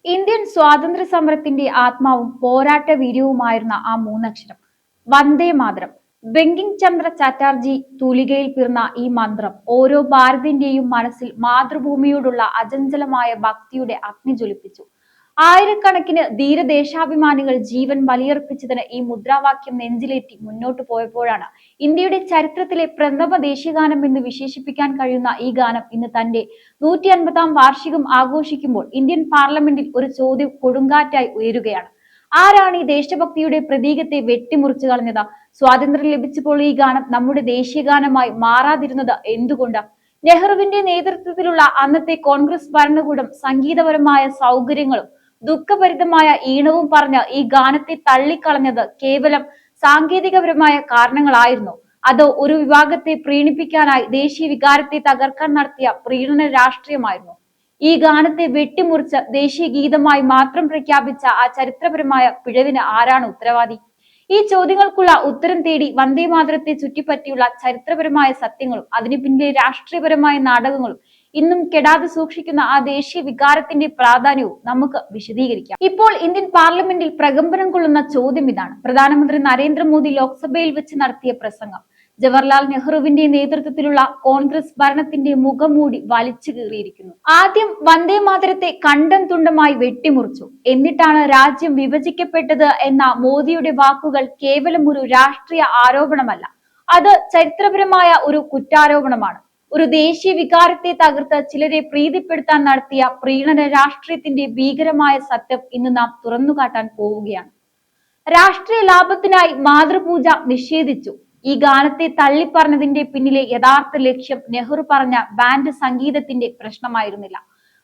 Indian സ്വാതന്ത്ര്യ സമരത്തിന്റെ ആത്മാവും പോരാട്ട വീര്യവുമായിരുന്ന ആ മൂന്നക്ഷരം വന്ദേ മാതരം. ബങ്കിം ചന്ദ്ര ചാറ്റർജി തൂലികയിൽ പിറന്ന ഈ മന്ത്രം ഓരോ ഭാരതീയന്റെയും മനസ്സിൽ മാതൃഭൂമിയോടുള്ള അചഞ്ചലമായ ഭക്തിയുടെ അഗ്നി ജ്വലിപ്പിച്ചു. ആയിരക്കണക്കിന് ധീരദേശാഭിമാനികൾ ജീവൻ ബലിയർപ്പിച്ചതിന് ഈ മുദ്രാവാക്യം നെഞ്ചിലേറ്റി മുന്നോട്ടു പോയപ്പോഴാണ് ഇന്ത്യയുടെ ചരിത്രത്തിലെ പ്രഥമ ദേശീയഗാനം എന്ന് വിശേഷിപ്പിക്കാൻ കഴിയുന്ന ഈ ഗാനം ഇന്ന് തന്റെ 150-ാം വാർഷികം ആഘോഷിക്കുമ്പോൾ ഇന്ത്യൻ പാർലമെന്റിൽ ഒരു ചോദ്യം കൊടുങ്കാറ്റായി ഉയരുകയാണ്. ആരാണ് ഈ ദേശഭക്തിയുടെ പ്രതീകത്തെ വെട്ടിമുറിച്ചു കളഞ്ഞത്? സ്വാതന്ത്ര്യം ലഭിച്ചപ്പോൾ ഈ ഗാനം നമ്മുടെ ദേശീയഗാനമായി മാറാതിരുന്നത് എന്തുകൊണ്ട്? നെഹ്റുവിന്റെ നേതൃത്വത്തിലുള്ള അന്നത്തെ കോൺഗ്രസ് ഭരണകൂടം സംഗീതപരമായ സൗകര്യങ്ങളും ദുഃഖഭരിതമായ ഈണവും പറഞ്ഞ് ഈ ഗാനത്തെ തള്ളിക്കളഞ്ഞത് കേവലം സാങ്കേതികപരമായ കാരണങ്ങളായിരുന്നു. അതോ ഒരു വിഭാഗത്തെ പ്രീണിപ്പിക്കാനായി ദേശീയ വികാരത്തെ തകർക്കാൻ നടത്തിയ പ്രീണന രാഷ്ട്രീയമായിരുന്നു? ഈ ഗാനത്തെ വെട്ടിമുറിച്ച് ദേശീയ ഗീതമായി മാത്രം പ്രഖ്യാപിച്ച ആ ചരിത്രപരമായ പിഴവിന് ആരാണ് ഉത്തരവാദി? ഈ ചോദ്യങ്ങൾക്കുള്ള ഉത്തരം തേടി വന്ദേമാതരത്തെ ചുറ്റിപ്പറ്റിയുള്ള ചരിത്രപരമായ സത്യങ്ങളും അതിന് പിന്നിലെ രാഷ്ട്രീയപരമായ നാടകങ്ങളും ഇന്നും കെടാതെ സൂക്ഷിക്കുന്ന ആ ദേശീയ വികാരത്തിന്റെ പ്രാധാന്യവും നമുക്ക് വിശദീകരിക്കാം. ഇപ്പോൾ ഇന്ത്യൻ പാർലമെന്റിൽ പ്രകമ്പനം കൊള്ളുന്ന ചോദ്യം ഇതാണ്. പ്രധാനമന്ത്രി നരേന്ദ്രമോദി ലോക്സഭയിൽ വെച്ച് നടത്തിയ പ്രസംഗം ജവഹർലാൽ നെഹ്റുവിന്റെ നേതൃത്വത്തിലുള്ള കോൺഗ്രസ് ഭരണത്തിന്റെ മുഖംമൂടി വലിച്ചു കീറിയിരിക്കുന്നു. ആദ്യം വന്ദേമാതരത്തെ കണ്ടം തുണ്ടമായി വെട്ടിമുറിച്ചു. എന്നിട്ടാണ് രാജ്യം വിഭജിക്കപ്പെട്ടത് എന്ന മോദിയുടെ വാക്കുകൾ കേവലം ഒരു രാഷ്ട്രീയ ആരോപണമല്ല, അത് ചരിത്രപരമായ ഒരു കുറ്റാരോപണമാണ്. ഒരു ദേശീയ വികാരത്തെ തകർത്ത് ചിലരെ പ്രീതിപ്പെടുത്താൻ നടത്തിയ പ്രീണന രാഷ്ട്രീയത്തിന്റെ ഭീകരമായ സത്യം ഇന്ന് നാം തുറന്നുകാട്ടാൻ പോവുകയാണ്. രാഷ്ട്രീയ ലാഭത്തിനായി മാതൃപൂജ നിഷേധിച്ചു. ഈ ഗാനത്തെ തള്ളിപ്പറഞ്ഞതിന്റെ പിന്നിലെ യഥാർത്ഥ ലക്ഷ്യം നെഹ്റു പറഞ്ഞ ബാൻഡ് സംഗീതത്തിന്റെ പ്രശ്നമായിരുന്നില്ല,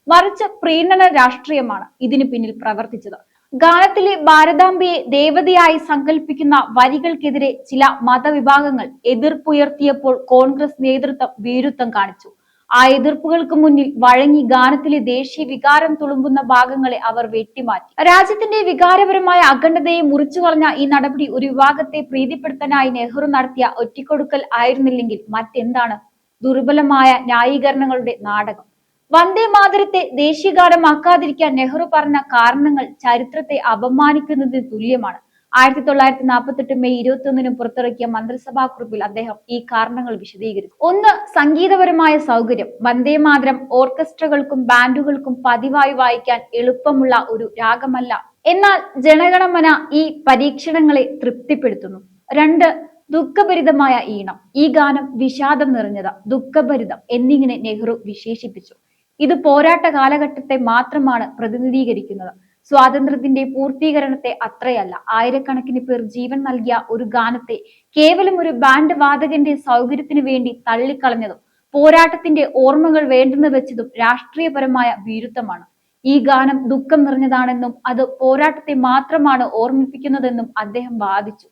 മറിച്ച് പ്രീണന രാഷ്ട്രീയമാണ് ഇതിനു പിന്നിൽ പ്രവർത്തിച്ചത്. ഗാനത്തിലെ ഭാരതാംബയെ ദേവതയായി സങ്കല്പിക്കുന്ന വരികൾക്കെതിരെ ചില മതവിഭാഗങ്ങൾ എതിർപ്പുയർത്തിയപ്പോൾ കോൺഗ്രസ് നേതൃത്വം ഭീരുത്വം കാണിച്ചു. ആ എതിർപ്പുകൾക്ക് മുന്നിൽ വഴങ്ങി ഗാനത്തിലെ ദേശീയ വികാരം തുളുമ്പുന്ന ഭാഗങ്ങളെ അവർ വെട്ടിമാറ്റി. രാജ്യത്തിന്റെ വികാരപരമായ അഖണ്ഡതയെ മുറിച്ചു കളഞ്ഞ ഈ നടപടി ഒരു വിഭാഗത്തെ പ്രീതിപ്പെടുത്താനായി നെഹ്റു നടത്തിയ ഒറ്റിക്കൊടുക്കൽ ആയിരുന്നില്ലെങ്കിൽ മറ്റെന്താണ്? ദുർബലമായ ന്യായീകരണങ്ങളുടെ നാടകം. വന്ദേ മാതരത്തെ ദേശീയഗാനമാക്കാതിരിക്കാൻ നെഹ്റു പറഞ്ഞ കാരണങ്ങൾ ചരിത്രത്തെ അപമാനിക്കുന്നതിന് തുല്യമാണ്. 1948 മെയ് 21-ന് പുറത്തിറക്കിയ മന്ത്രിസഭാ കുറിപ്പിൽ അദ്ദേഹം ഈ കാരണങ്ങൾ വിശദീകരിച്ചു. ഒന്ന്, സംഗീതപരമായ സൗകര്യം. വന്ദേ മാതരം ഓർക്കസ്ട്രകൾക്കും ബാൻഡുകൾക്കും പതിവായി വായിക്കാൻ എളുപ്പമുള്ള ഒരു രാഗമല്ല. എന്നാൽ ജനഗണമന ഈ പരീക്ഷണങ്ങളെ തൃപ്തിപ്പെടുത്തുന്നു. രണ്ട്, ദുഃഖഭരിതമായ ഈണം. ഈ ഗാനം വിഷാദം നിറഞ്ഞത്, ദുഃഖഭരിതം എന്നിങ്ങനെ നെഹ്റു വിശേഷിപ്പിച്ചു. ഇത് പോരാട്ട കാലഘട്ടത്തെ മാത്രമാണ് പ്രതിനിധീകരിക്കുന്നത്, സ്വാതന്ത്ര്യത്തിന്റെ പൂർത്തീകരണത്തെ അത്രയല്ല. ആയിരക്കണക്കിന് പേർ ജീവൻ നൽകിയ ഒരു ഗാനത്തെ കേവലം ഒരു ബാൻഡ് വാദകന്റെ സൗകര്യത്തിന് വേണ്ടി തള്ളിക്കളഞ്ഞതും പോരാട്ടത്തിന്റെ ഓർമ്മകൾ വേണ്ടെന്ന് വെച്ചതും രാഷ്ട്രീയപരമായ ഭീരുത്വമാണ്. ഈ ഗാനം ദുഃഖം നിറഞ്ഞതാണെന്നും അത് പോരാട്ടത്തെ മാത്രമാണ് ഓർമ്മിപ്പിക്കുന്നതെന്നും അദ്ദേഹം വാദിച്ചു.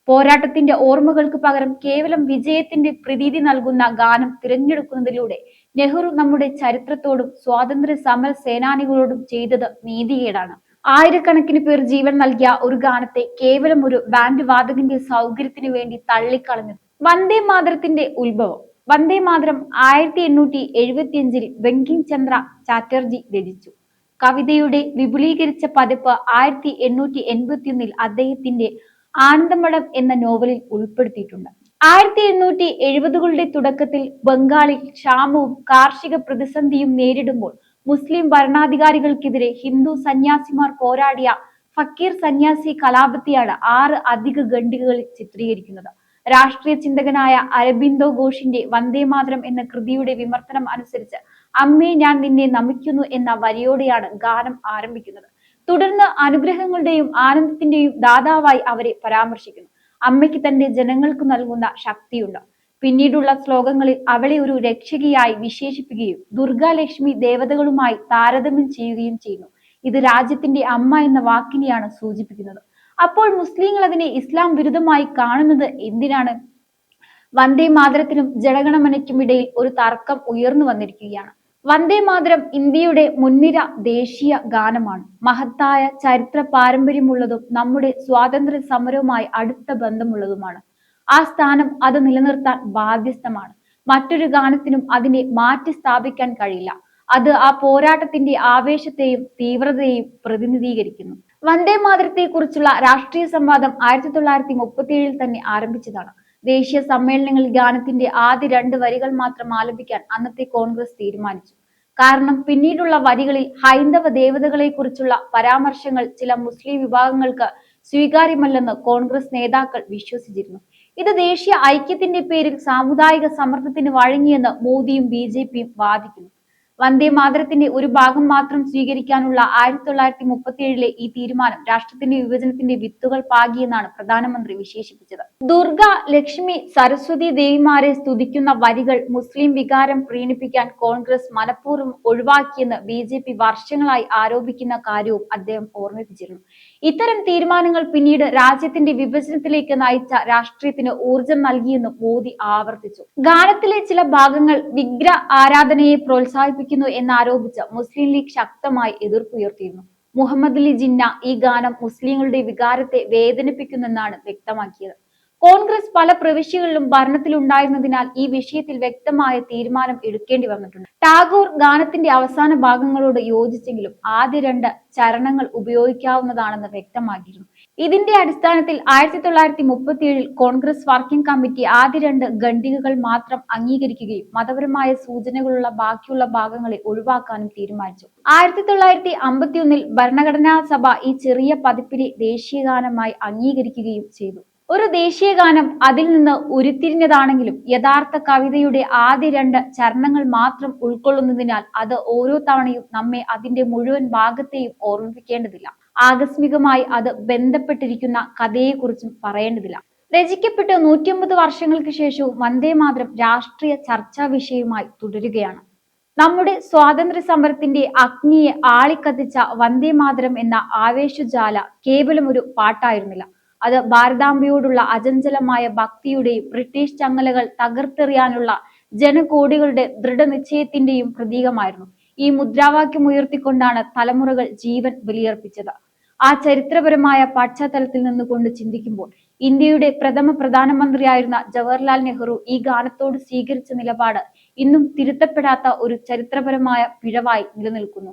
പോരാട്ടത്തിന്റെ ഓർമ്മകൾക്ക് പകരം കേവലം വിജയത്തിന്റെ പ്രതീതി നൽകുന്ന ഗാനം തിരഞ്ഞെടുക്കുന്നതിലൂടെ നെഹ്റു നമ്മുടെ ചരിത്രത്തോടും സ്വാതന്ത്ര്യ സമര സേനാനികളോടും ചെയ്തത് നീതികേടാണ്. ആയിരക്കണക്കിന് പേർ ജീവൻ നൽകിയ ഒരു ഗാനത്തെ കേവലം ഒരു ബാൻഡ് വാദകന്റെ സൗകര്യത്തിന് വേണ്ടി തള്ളിക്കളഞ്ഞു. വന്ദേ മാതരത്തിന്റെ ഉത്ഭവം. വന്ദേ മാതരം 1875-ൽ ബങ്കിം ചന്ദ്ര ചാറ്റർജി രചിച്ചു. കവിതയുടെ വിപുലീകരിച്ച പതിപ്പ് 1881-ൽ അദ്ദേഹത്തിന്റെ ആനന്ദമഠം എന്ന നോവലിൽ ഉൾപ്പെടുത്തിയിട്ടുണ്ട്. 1870-കളുടെ തുടക്കത്തിൽ ബംഗാളിൽ ക്ഷാമവും കാർഷിക പ്രതിസന്ധിയും നേരിടുമ്പോൾ മുസ്ലിം ഭരണാധികാരികൾക്കെതിരെ ഹിന്ദു സന്യാസിമാർ പോരാടിയ ഫക്കീർ സന്യാസി കലാപത്തെയാണ് 6 അധിക ഖണ്ഡികകളിൽ ചിത്രീകരിക്കുന്നത്. രാഷ്ട്രീയ ചിന്തകനായ അരബിന്ദോ ഘോഷിന്റെ വന്ദേമാതരം എന്ന കൃതിയുടെ വിമർശനം അനുസരിച്ച് അമ്മേ ഞാൻ നിന്നെ നമിക്കുന്നു എന്ന വരിയോടെയാണ് ഗാനം ആരംഭിക്കുന്നത്. തുടർന്ന് അനുഗ്രഹങ്ങളുടെയും ആനന്ദത്തിന്റെയും ദാതാവായി അവരെ പരാമർശിക്കുന്നു. അമ്മയ്ക്ക് തന്റെ ജനങ്ങൾക്ക് നൽകുന്ന ശക്തിയുണ്ട്. പിന്നീടുള്ള ശ്ലോകങ്ങളിൽ അവളെ ഒരു രക്ഷകിയായി വിശേഷിപ്പിക്കുകയും ദുർഗാലക്ഷ്മി ദേവതകളുമായി താരതമ്യം ചെയ്യുകയും ചെയ്യുന്നു. ഇത് രാജ്യത്തിന്റെ അമ്മ എന്ന വാക്കിനെയാണ് സൂചിപ്പിക്കുന്നത്. അപ്പോൾ മുസ്ലിങ്ങൾ അതിനെ ഇസ്ലാം വിരുദ്ധമായി കാണുന്നത് എന്തിനാണ്? വന്ദേ മാതരത്തിനും ജനഗണമനയ്ക്കുമിടയിൽ ഒരു തർക്കം ഉയർന്നു വന്നിരിക്കുകയാണ്. വന്ദേ മാതരം ഇന്ത്യയുടെ മുൻനിര ദേശീയ ഗാനമാണ്. മഹത്തായ ചരിത്ര പാരമ്പര്യമുള്ളതും നമ്മുടെ സ്വാതന്ത്ര്യ സമരവുമായി അടുത്ത ബന്ധമുള്ളതുമാണ്. ആ സ്ഥാനം അത് നിലനിർത്താൻ ബാധ്യസ്ഥമാണ്. മറ്റൊരു ഗാനത്തിനും അതിനെ മാറ്റി സ്ഥാപിക്കാൻ കഴിയില്ല. അത് ആ പോരാട്ടത്തിന്റെ ആവേശത്തെയും തീവ്രതയെയും പ്രതിനിധീകരിക്കുന്നു. വന്ദേ മാതരത്തെ കുറിച്ചുള്ള രാഷ്ട്രീയ സംവാദം 1937 തന്നെ ആരംഭിച്ചതാണ്. ദേശീയ സമ്മേളനങ്ങളിൽ ഗാനത്തിന്റെ ആദ്യ 2 വരികൾ മാത്രം ആലപിക്കാൻ അന്നത്തെ കോൺഗ്രസ് തീരുമാനിച്ചു. കാരണം പിന്നീടുള്ള വരികളിൽ ഹൈന്ദവ ദേവതകളെ കുറിച്ചുള്ള പരാമർശങ്ങൾ ചില മുസ്ലിം വിഭാഗങ്ങൾക്ക് സ്വീകാര്യമല്ലെന്ന് കോൺഗ്രസ് നേതാക്കൾ വിശ്വസിച്ചിരുന്നു. ഇത് ദേശീയ ഐക്യത്തിന്റെ പേരിൽ സാമുദായിക സമ്മർദ്ദത്തിന് വഴങ്ങിയെന്ന് മോദിയും BJPയും വാദിക്കുന്നു. വന്ദേ മാതരത്തിന്റെ ഒരു ഭാഗം മാത്രം സ്വീകരിക്കാനുള്ള 1937 ഈ തീരുമാനം രാഷ്ട്രത്തിന്റെ വിഭജനത്തിന്റെ വിത്തുകൾ പാകിയെന്നാണ് പ്രധാനമന്ത്രി വിശേഷിപ്പിച്ചത്. ദുർഗ, ലക്ഷ്മി, സരസ്വതി ദേവിമാരെ സ്തുതിക്കുന്ന വരികൾ മുസ്ലിം വികാരം പ്രീണിപ്പിക്കാൻ കോൺഗ്രസ് മനഃപൂർവ്വം ഒഴിവാക്കിയെന്ന് BJP വർഷങ്ങളായി ആരോപിക്കുന്ന കാര്യവും അദ്ദേഹം ഓർമ്മിപ്പിച്ചിരുന്നു. ഇത്തരം തീരുമാനങ്ങൾ പിന്നീട് രാജ്യത്തിന്റെ വിഭജനത്തിലേക്ക് നയിച്ച രാഷ്ട്രീയത്തിന് ഊർജം നൽകിയെന്നും മോദി ആവർത്തിച്ചു. ഗാനത്തിലെ ചില ഭാഗങ്ങൾ വിഗ്രഹ ആരാധനയെ പ്രോത്സാഹിപ്പിക്കുന്നു എന്നാരോപിച്ച് മുസ്ലിം ലീഗ് ശക്തമായി എതിർപ്പുയർത്തിയിരുന്നു. മുഹമ്മദ് അലി ജിന്ന ഈ ഗാനം മുസ്ലിങ്ങളുടെ വികാരത്തെ വേദനിപ്പിക്കുന്നെന്നാണ് വ്യക്തമാക്കിയത്. കോൺഗ്രസ് പല പ്രവിശ്യകളിലും ഭരണത്തിലുണ്ടായിരുന്നതിനാൽ ഈ വിഷയത്തിൽ വ്യക്തമായ തീരുമാനം എടുക്കേണ്ടി വന്നിട്ടുണ്ട്. ടാഗോർ ഗാനത്തിന്റെ അവസാന ഭാഗങ്ങളോട് യോജിച്ചെങ്കിലും ആദ്യ 2 ചരണങ്ങൾ ഉപയോഗിക്കാവുന്നതാണെന്ന് വ്യക്തമാക്കിയിരുന്നു. ഇതിന്റെ അടിസ്ഥാനത്തിൽ 1937 കോൺഗ്രസ് വർക്കിംഗ് കമ്മിറ്റി ആദ്യ 2 ഖണ്ഡികകൾ മാത്രം അംഗീകരിക്കുകയും മതപരമായ സൂചനകളുള്ള ബാക്കിയുള്ള ഭാഗങ്ങളെ ഒഴിവാക്കാനും തീരുമാനിച്ചു. 1951 ഭരണഘടനാ സഭ ഈ ചെറിയ പതിപ്പിനെ ദേശീയഗാനമായി അംഗീകരിക്കുകയും ചെയ്തു. ഒരു ദേശീയഗാനം അതിൽ നിന്ന് ഉരുത്തിരിഞ്ഞതാണെങ്കിലും യഥാർത്ഥ കവിതയുടെ ആദ്യ 2 ചരണങ്ങൾ മാത്രം ഉൾക്കൊള്ളുന്നതിനാൽ അത് ഓരോ തവണയും നമ്മെ അതിന്റെ മുഴുവൻ ഭാഗത്തെയും ഓർമ്മിപ്പിക്കേണ്ടതില്ല. ആകസ്മികമായി അത് ബന്ധപ്പെട്ടിരിക്കുന്ന കഥയെക്കുറിച്ചും പറയേണ്ടതില്ല. രചിക്കപ്പെട്ട് 150 വർഷങ്ങൾക്ക് ശേഷവും വന്ദേ മാതരം രാഷ്ട്രീയ ചർച്ചാ വിഷയമായി തുടരുകയാണ്. നമ്മുടെ സ്വാതന്ത്ര്യ സമരത്തിന്റെ അഗ്നിയെ ആളിക്കത്തിച്ച വന്ദേ മാതരം എന്ന ആവേശജ്വാല കേവലം ഒരു പാട്ടായിരുന്നില്ല. അത് ഭാരതാംബയോടുള്ള അചഞ്ചലമായ ഭക്തിയുടെയും ബ്രിട്ടീഷ് ചങ്ങലകൾ തകർത്തെറിയാനുള്ള ജനകോടികളുടെ ദൃഢനിശ്ചയത്തിന്റെയും പ്രതീകമായിരുന്നു. ഈ മുദ്രാവാക്യം ഉയർത്തിക്കൊണ്ടാണ് തലമുറകൾ ജീവൻ ബലിയർപ്പിച്ചത്. ആ ചരിത്രപരമായ പശ്ചാത്തലത്തിൽ നിന്നുകൊണ്ട് ചിന്തിക്കുമ്പോൾ ഇന്ത്യയുടെ പ്രഥമ പ്രധാനമന്ത്രിയായിരുന്ന ജവഹർലാൽ നെഹ്റു ഈ ഗാനത്തോട് സ്വീകരിച്ച നിലപാട് ഇന്നും തിരുത്തപ്പെടാത്ത ഒരു ചരിത്രപരമായ പിഴവായി നിലനിൽക്കുന്നു.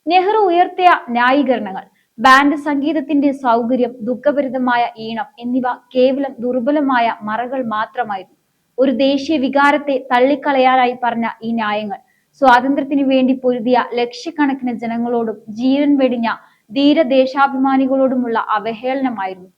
നെഹ്റു ഉയർത്തിയ ന്യായീകരണങ്ങൾ, ബാൻഡ് സംഗീതത്തിന്റെ സൗകര്യം, ദുഃഖഭരിതമായ ഈണം എന്നിവ കേവലം ദുർബലമായ മറകൾ മാത്രമായിരുന്നു. ഒരു ദേശീയ വികാരത്തെ തള്ളിക്കളയാനായി പറഞ്ഞ ഈ ന്യായങ്ങൾ സ്വാതന്ത്ര്യത്തിനു വേണ്ടി പൊരുതിയ ലക്ഷക്കണക്കിന് ജനങ്ങളോടും ജീവൻ വെടിഞ്ഞ ധീരദേശാഭിമാനികളോടുമുള്ള അവഹേളനമായിരുന്നു.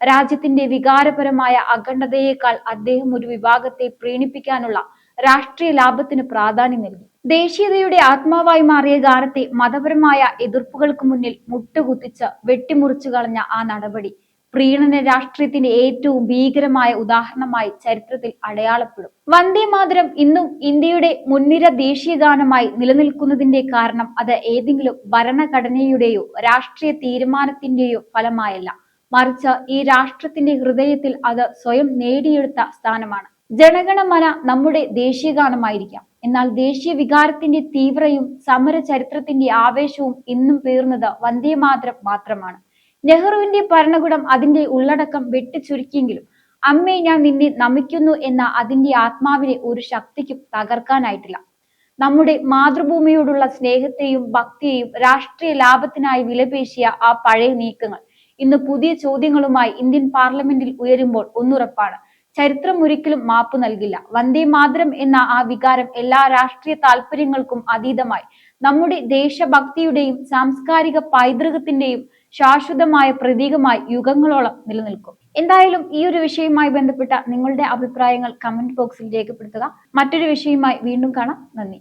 രാജ്യത്തിന്റെ വികാരപരമായ അഖണ്ഡതയേക്കാൾ അദ്ദേഹം ഒരു വിഭാഗത്തെ പ്രീണിപ്പിക്കാനുള്ള രാഷ്ട്രീയ ലാഭത്തിന് പ്രാധാന്യം നൽകി. ദേശീയതയുടെ ആത്മാവായി മാറിയ ഗാനത്തെ മതപരമായ എതിർപ്പുകൾക്ക് മുന്നിൽ മുട്ടുകുത്തിച്ച് വെട്ടിമുറിച്ചു കളഞ്ഞ ആ നടപടി പ്രീണന രാഷ്ട്രീയത്തിന്റെ ഏറ്റവും ഭീകരമായ ഉദാഹരണമായി ചരിത്രത്തിൽ അടയാളപ്പെടും. വന്ദേ മാതരം ഇന്നും ഇന്ത്യയുടെ മുൻനിര ദേശീയ ഗാനമായി നിലനിൽക്കുന്നതിന്റെ കാരണം അത് ഏതെങ്കിലും ഭരണഘടനയുടെയോ രാഷ്ട്രീയ തീരുമാനത്തിന്റെയോ ഫലമായല്ല, മറിച്ച് ഈ രാഷ്ട്രത്തിന്റെ ഹൃദയത്തിൽ അത് സ്വയം നേടിയെടുത്ത സ്ഥാനമാണ്. ജനഗണമന നമ്മുടെ ദേശീയ ഗാനമായിരിക്കാം, എന്നാൽ ദേശീയ വികാരത്തിന്റെ തീവ്രയും സമര ചരിത്രത്തിന്റെ ആവേശവും ഇന്നും പേർന്നത് വന്ദേ മാതരം മാത്രമാണ്. നെഹ്റുവിന്റെ ഭരണകൂടം അതിന്റെ ഉള്ളടക്കം വെട്ടിച്ചുരുക്കിയെങ്കിലും അമ്മേ ഞാൻ നിന്നെ നമിക്കുന്നു എന്ന അതിന്റെ ആത്മാവിനെ ഒരു ശക്തിക്കും തകർക്കാനായിട്ടില്ല. നമ്മുടെ മാതൃഭൂമിയോടുള്ള സ്നേഹത്തെയും ഭക്തിയെയും രാഷ്ട്രീയ ലാഭത്തിനായി വിലപേശിയ ആ പഴയ നീക്കങ്ങൾ ഇന്ന് പുതിയ ചോദ്യങ്ങളുമായി ഇന്ത്യൻ പാർലമെന്റിൽ ഉയരുമ്പോൾ ഒന്നുറപ്പാണ്: ചരിത്രം ഒരിക്കലും മാപ്പ് നൽകില്ല. വന്ദേ മാതരം എന്ന ആ വികാരം എല്ലാ രാഷ്ട്രീയ താല്പര്യങ്ങൾക്കും അതീതമായി നമ്മുടെ ദേശഭക്തിയുടെയും സാംസ്കാരിക പൈതൃകത്തിന്റെയും ശാശ്വതമായ പ്രതീകമായി യുഗങ്ങളോളം നിലനിൽക്കും. എന്തായാലും ഈ ഒരു വിഷയവുമായി ബന്ധപ്പെട്ട നിങ്ങളുടെ അഭിപ്രായങ്ങൾ കമന്റ് ബോക്സിൽ രേഖപ്പെടുത്തുക. മറ്റൊരു വിഷയവുമായി വീണ്ടും കാണാം. നന്ദി.